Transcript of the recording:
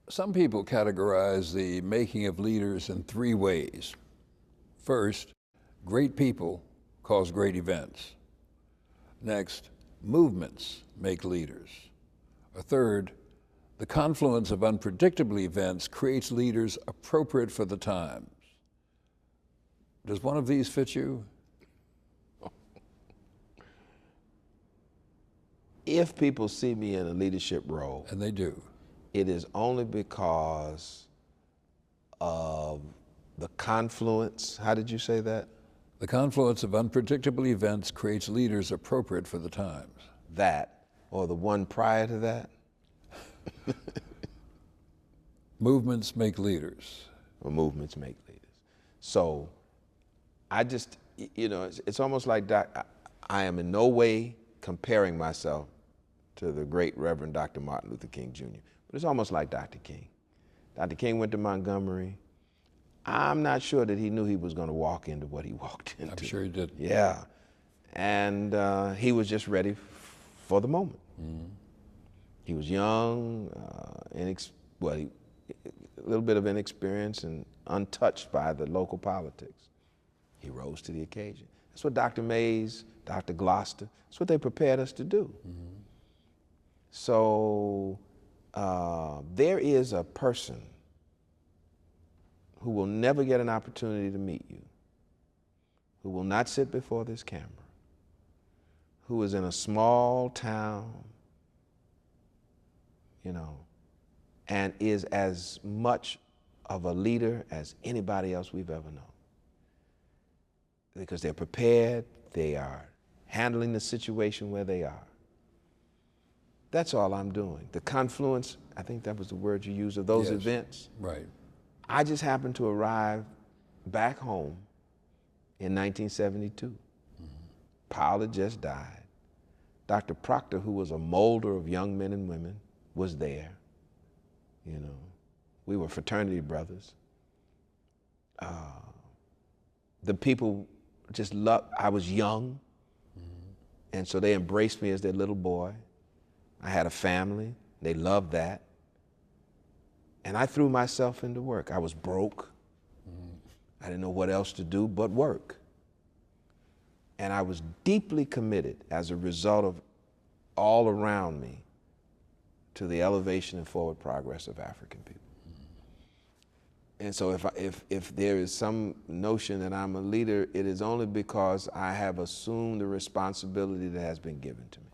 Some people categorize the making of leaders in three ways. First, great people cause great events. Next, movements make leaders. A third, the confluence of unpredictable events creates leaders appropriate for the times. Does one of these fit you? If people see me in a leadership role, And they do. it is only because of the confluence. How did you say that? The confluence of unpredictable events creates leaders appropriate for the times. That, or the one prior to that? Movements make leaders. Or movements make leaders. So I just, it's almost like I am in no way comparing myself to the great Reverend Dr. Martin Luther King Jr., but it's almost like Dr. King. Dr. King went to Montgomery. I'm not sure that he knew he was going to walk into what he walked into. I'm sure he did. Yeah. And he was just ready for the moment. Mm-hmm. He was young, a little bit of inexperience and untouched by the local politics. He rose to the occasion. That's what Dr. Mays, Dr. Gloucester, that's what they prepared us to do. Mm-hmm. So there is a person who will never get an opportunity to meet you, who will not sit before this camera, who is in a small town, and is as much of a leader as anybody else we've ever known. Because they're prepared, they are handling the situation where they are. That's all I'm doing. The confluence, I think that was the word you used, of those events. Right. I just happened to arrive back home in 1972. Mm-hmm. Powell had just died. Dr. Proctor, who was a molder of young men and women, was there. We were fraternity brothers. The people just loved, I was young, and so they embraced me as their little boy. I had a family, they loved that. And I threw myself into work. I was broke. I didn't know what else to do but work. And I was deeply committed as a result of all around me to the elevation and forward progress of African people. And so if there is some notion that I'm a leader, it is only because I have assumed the responsibility that has been given to me.